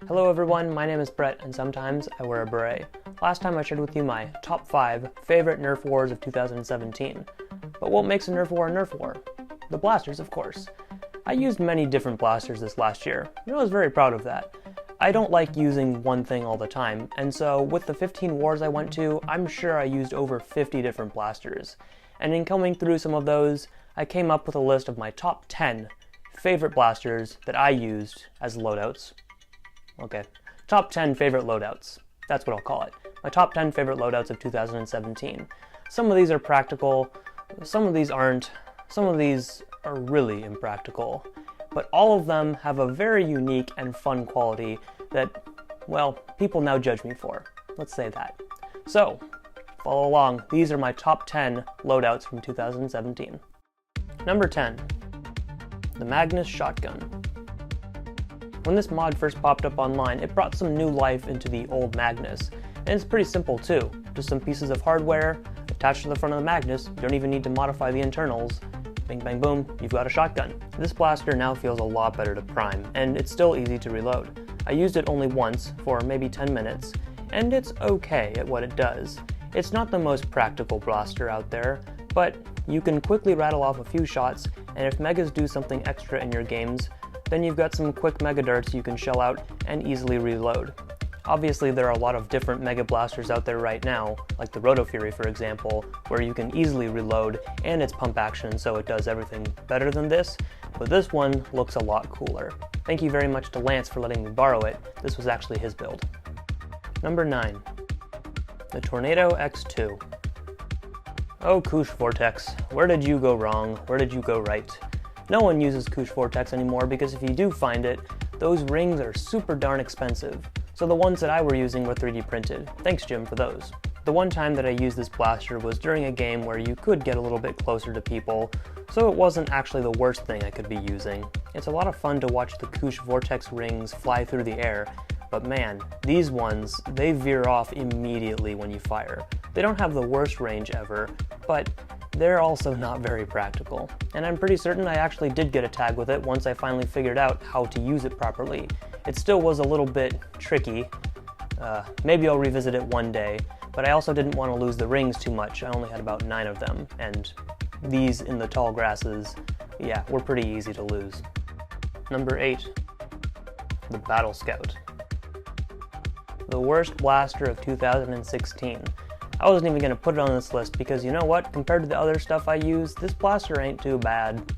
Hello everyone, my name is Beret and sometimes I wear a beret. Last time I shared with you my top 5 favorite Nerf wars of 2017. But what makes a Nerf war? The blasters, of course. I used many different blasters this last year, and I was very proud of that. I don't like using one thing all the time, and so with the 15 wars I went to, I'm sure I used over 50 different blasters. And in coming through some of those, I came up with a list of my top 10 favorite blasters that I used as loadouts. Okay, top 10 favorite loadouts. That's what I'll call it. My top 10 favorite loadouts of 2017. Some of these are practical, some of these aren't, some of these are really impractical. But all of them have a very unique and fun quality that, well, people now judge me for. Let's say that. So, follow along. These are my top 10 loadouts from 2017. Number 10. The MAGNUS shotgun. When this mod first popped up online, it brought some new life into the old MAGNUS, and it's pretty simple too. Just some pieces of hardware attached to the front of the MAGNUS. You don't even need to modify the internals. Bing bang boom, you've got a shotgun. This blaster now feels a lot better to prime, and it's still easy to reload. I used it only once, for maybe 10 minutes, and it's okay at what it does. It's not the most practical blaster out there, but you can quickly rattle off a few shots, and if megas do something extra in your games, then you've got some quick mega darts you can shell out and easily reload. Obviously there are a lot of different mega blasters out there right now, like the ROTOFURY for example, where you can easily reload and it's pump action so it does everything better than this, but this one looks a lot cooler. Thank you very much to Lance for letting me borrow it. This was actually his build. Number 9. The Tornado X2. Oh KOOSH VORTEX, where did you go wrong? Where did you go right? No one uses KOOSH VORTEX anymore because if you do find it, those rings are super darn expensive. So the ones that I were using were 3D printed. Thanks Jim for those. The one time that I used this blaster was during a game where you could get a little bit closer to people, so it wasn't actually the worst thing I could be using. It's a lot of fun to watch the KOOSH VORTEX rings fly through the air, but man, these ones, they veer off immediately when you fire. They don't have the worst range ever, but they're also not very practical. And I'm pretty certain I actually did get a tag with it once I finally figured out how to use it properly. It still was a little bit tricky. Maybe I'll revisit it one day, but I also didn't want to lose the rings too much. I only had about 9 of them, and these in the tall grasses, yeah, were pretty easy to lose. Number 8. The BATTLESCOUT. The worst blaster of 2016. I wasn't even going to put it on this list because you know what, compared to the other stuff I use, this blaster ain't too bad.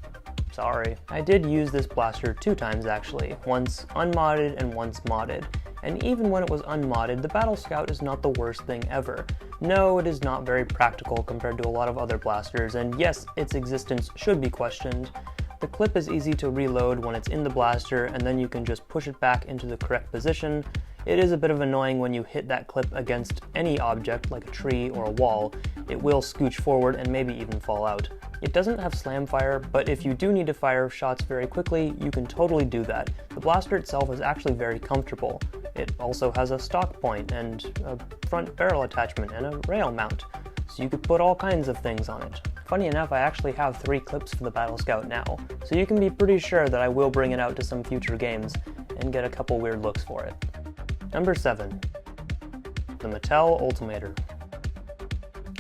Sorry. I did use this blaster 2 times actually, once unmodded and once modded. And even when it was unmodded, the BATTLESCOUT is not the worst thing ever. No, it is not very practical compared to a lot of other blasters, and yes, its existence should be questioned. The clip is easy to reload when it's in the blaster, and then you can just push it back into the correct position. It is a bit of annoying when you hit that clip against any object, like a tree or a wall. It will scooch forward and maybe even fall out. It doesn't have slam fire, but if you do need to fire shots very quickly, you can totally do that. The blaster itself is actually very comfortable. It also has a stock point and a front barrel attachment and a rail mount, so you could put all kinds of things on it. Funny enough, I actually have 3 clips for the BATTLESCOUT now, so you can be pretty sure that I will bring it out to some future games and get a couple weird looks for it. Number 7. The MATTEL ULTIMATOR.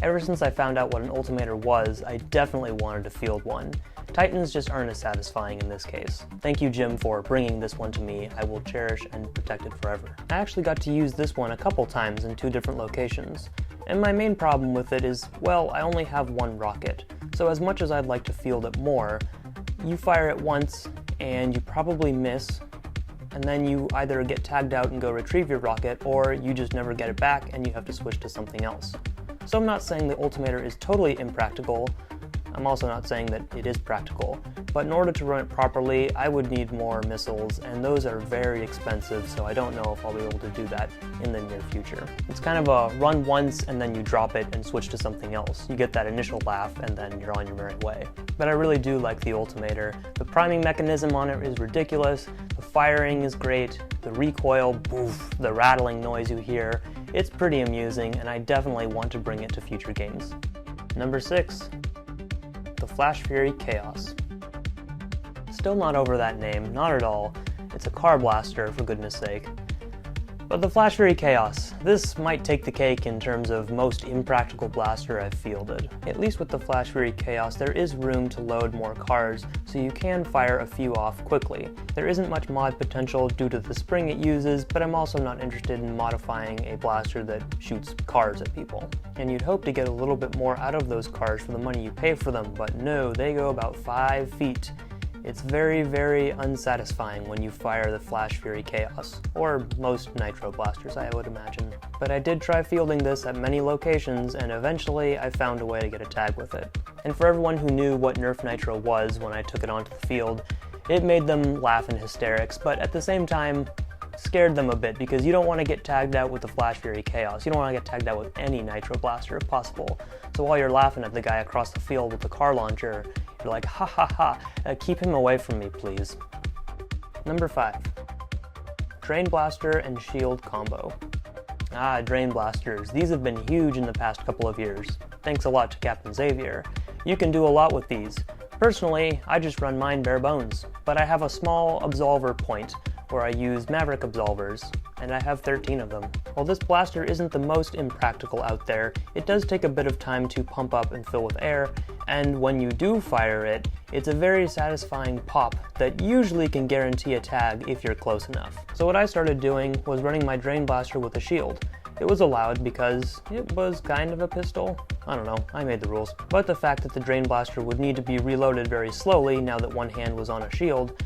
Ever since I found out what an Ultimator was, I definitely wanted to field one. Titans just aren't as satisfying in this case. Thank you Jim for bringing this one to me. I will cherish and protect it forever. I actually got to use this one a couple times in 2 different locations. And my main problem with it is, well, I only have 1 rocket. So as much as I'd like to field it more, you fire it once and you probably miss, and then you either get tagged out and go retrieve your rocket, or you just never get it back and you have to switch to something else. So I'm not saying the Ultimator is totally impractical. I'm also not saying that it is practical, but in order to run it properly, I would need more missiles, and those are very expensive, so I don't know if I'll be able to do that in the near future. It's kind of a run once and then you drop it and switch to something else. You get that initial laugh and then you're on your merry way. But I really do like the Ultimator. The priming mechanism on it is ridiculous, the firing is great, the recoil, boof, the rattling noise you hear, it's pretty amusing, and I definitely want to bring it to future games. Number 6. The FLASHFURY Chaos. Still not over that name, not at all. It's a car blaster, for goodness sake. But the FLASHFURY Chaos, this might take the cake in terms of most impractical blaster I've fielded. At least with the FLASHFURY Chaos, there is room to load more cars, so you can fire a few off quickly. There isn't much mod potential due to the spring it uses, but I'm also not interested in modifying a blaster that shoots cars at people. And you'd hope to get a little bit more out of those cars for the money you pay for them, but no, they go about 5 feet. It's very, very unsatisfying when you fire the FLASHFURY Chaos, or most nitro blasters, I would imagine. But I did try fielding this at many locations, and eventually I found a way to get a tag with it. And for everyone who knew what Nerf Nitro was when I took it onto the field, it made them laugh in hysterics, but at the same time, scared them a bit, because you don't want to get tagged out with the FLASHFURY Chaos. You don't want to get tagged out with any nitro blaster if possible. So while you're laughing at the guy across the field with the car launcher, you're like, ha ha ha, keep him away from me, please. Number 5. Drain Blaster and Shield Combo. Drain Blasters. These have been huge in the past couple of years. Thanks a lot to Captain Xavier. You can do a lot with these. Personally, I just run mine bare bones, but I have a small absolver point where I use Maverick absolvers, and I have 13 of them. While this blaster isn't the most impractical out there, it does take a bit of time to pump up and fill with air, and when you do fire it, it's a very satisfying pop that usually can guarantee a tag if you're close enough. So what I started doing was running my Drain Blaster with a shield. It was allowed because it was kind of a pistol. I don't know, I made the rules. But the fact that the Drain Blaster would need to be reloaded very slowly now that one hand was on a shield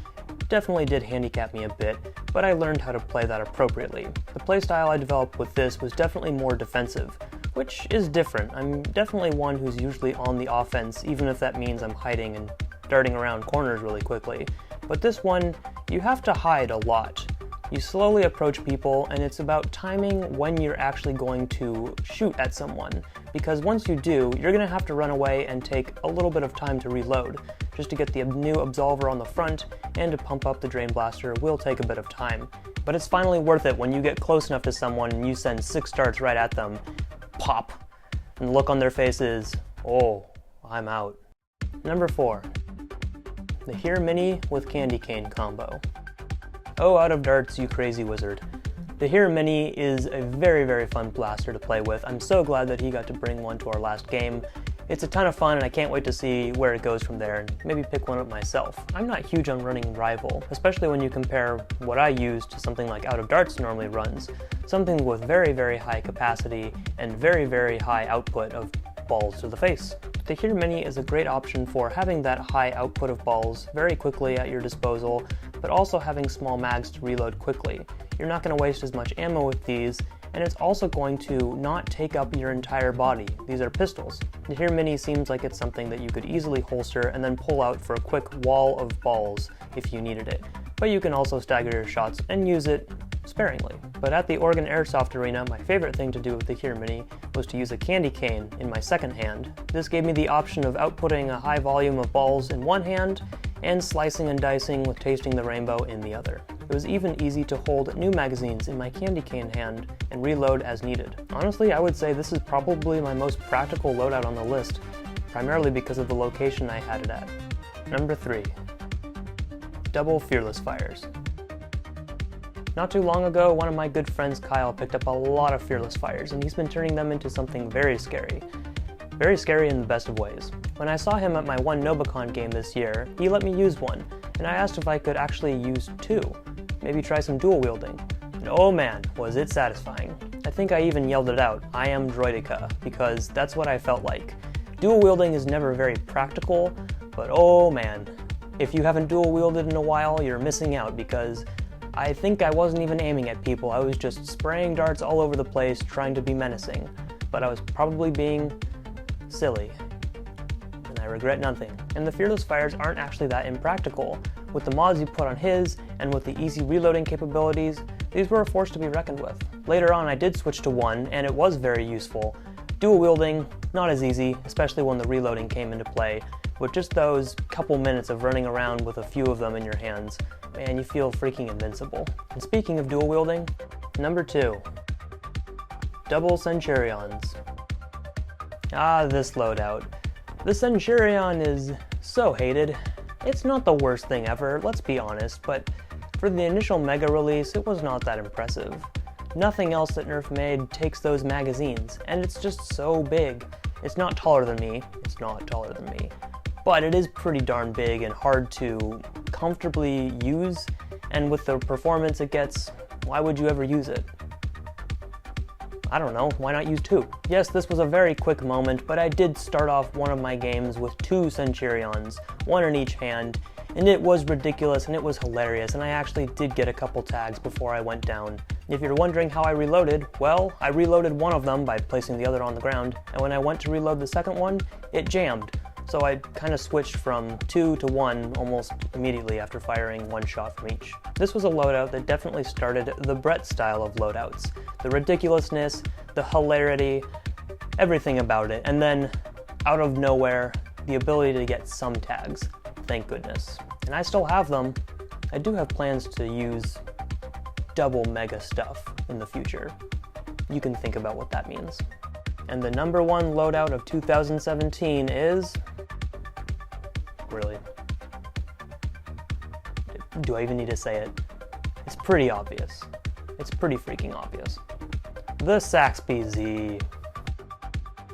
definitely did handicap me a bit, but I learned how to play that appropriately. The playstyle I developed with this was definitely more defensive, which is different. I'm definitely one who's usually on the offense, even if that means I'm hiding and darting around corners really quickly. But this one, you have to hide a lot. You slowly approach people, and it's about timing when you're actually going to shoot at someone, because once you do, you're going to have to run away and take a little bit of time to reload. Just to get the new absolver on the front and to pump up the Drain Blaster will take a bit of time. But it's finally worth it when you get close enough to someone and you send 6 darts right at them, pop, and the look on their face is, oh, I'm out. Number 4. The HIRmini with Candy Cane combo. Oh, out of darts, you crazy wizard. The HIRmini is a very, very fun blaster to play with. I'm so glad that he got to bring one to our last game. It's a ton of fun, and I can't wait to see where it goes from there and maybe pick one up myself. I'm not huge on running Rival, especially when you compare what I use to something like Out of Darts normally runs, something with very, very high capacity and very, very high output of balls to the face. The HIRmini is a great option for having that high output of balls very quickly at your disposal, but also having small mags to reload quickly. You're not going to waste as much ammo with these, and it's also going to not take up your entire body. These are pistols. The HIRmini seems like it's something that you could easily holster and then pull out for a quick wall of balls if you needed it. But you can also stagger your shots and use it sparingly. But at the Oregon Airsoft Arena, my favorite thing to do with the HIRmini was to use a candy cane in my second hand. This gave me the option of outputting a high volume of balls in one hand and slicing and dicing with Tasting the Rainbow in the other. It was even easy to hold new magazines in my candy cane hand and reload as needed. Honestly, I would say this is probably my most practical loadout on the list, primarily because of the location I had it at. Number 3. Double Fearless Fires. Not too long ago, one of my good friends, Kyle, picked up a lot of Fearless Fires, and he's been turning them into something very scary. Very scary in the best of ways. When I saw him at my one Nobicon game this year, he let me use one, and I asked if I could actually use 2. Maybe try some dual wielding. And oh man, was it satisfying. I think I even yelled it out, I am Droidica, because that's what I felt like. Dual wielding is never very practical, but oh man, if you haven't dual wielded in a while, you're missing out, because I think I wasn't even aiming at people. I was just spraying darts all over the place, trying to be menacing, but I was probably being silly, and I regret nothing. And the Fearless Fires aren't actually that impractical. With the mods you put on his, and with the easy reloading capabilities, these were a force to be reckoned with. Later on I did switch to 1, and it was very useful. Dual wielding, not as easy, especially when the reloading came into play. With just those couple minutes of running around with a few of them in your hands, man, you feel freaking invincible. And speaking of dual wielding, number 2. Double Centurions. This loadout. The Centurion is so hated. It's not the worst thing ever, let's be honest, but for the initial Mega release, it was not that impressive. Nothing else that Nerf made takes those magazines, and it's just so big. It's not taller than me, but it is pretty darn big and hard to comfortably use, and with the performance it gets, why would you ever use it? I don't know, why not use two? Yes, this was a very quick moment, but I did start off one of my games with two Centurions, one in each hand, and it was ridiculous and it was hilarious, and I actually did get a couple tags before I went down. If you're wondering how I reloaded, well, I reloaded one of them by placing the other on the ground, and when I went to reload the second one, it jammed. So I kind of switched from 2 to 1 almost immediately after firing one shot from each. This was a loadout that definitely started the Beret style of loadouts. The ridiculousness, the hilarity, everything about it, and then out of nowhere, the ability to get some tags. Thank goodness. And I still have them. I do have plans to use double mega stuff in the future. You can think about what that means. And the number one loadout of 2017 is... Really? Do I even need to say it? It's pretty obvious. It's pretty freaking obvious. The SAXBZ.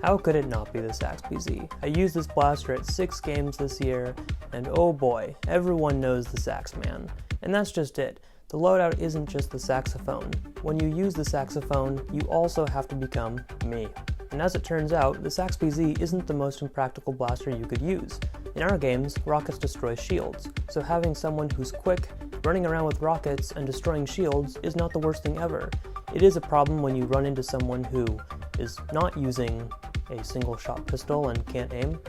How could it not be the SAXBZ? I used this blaster at 6 games this year, and oh boy, everyone knows the Sax Man. And that's just it. The loadout isn't just the saxophone. When you use the saxophone, you also have to become me. And as it turns out, the SAXBZ isn't the most impractical blaster you could use. In our games, rockets destroy shields, so having someone who's quick, running around with rockets and destroying shields is not the worst thing ever. It is a problem when you run into someone who is not using a single shot pistol and can't aim,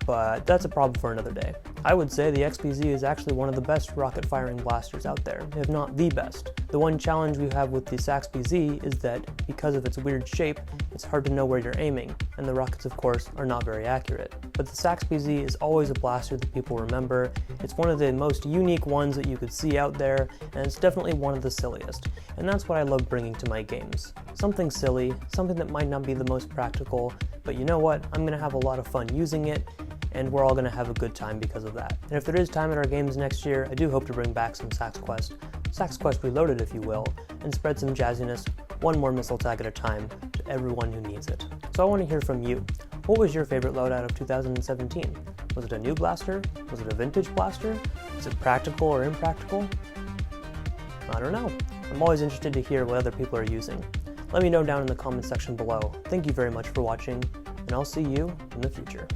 but that's a problem for another day. I would say the XBZ is actually one of the best rocket firing blasters out there, if not the best. The one challenge we have with the SAXBZ is that because of its weird shape, it's hard to know where you're aiming, and the rockets of course are not very accurate. But the SAXBZ is always a blaster that people remember. It's one of the most unique ones that you could see out there, and it's definitely one of the silliest. And that's what I love bringing to my games. Something silly, something that might not be the most practical, but you know what? I'm gonna have a lot of fun using it, and we're all going to have a good time because of that. And if there is time in our games next year, I do hope to bring back some SaxQuest Reloaded if you will, and spread some jazziness, one more missile tag at a time, to everyone who needs it. So I want to hear from you. What was your favorite loadout of 2017? Was it a new blaster? Was it a vintage blaster? Was it practical or impractical? I don't know. I'm always interested to hear what other people are using. Let me know down in the comment section below. Thank you very much for watching, and I'll see you in the future.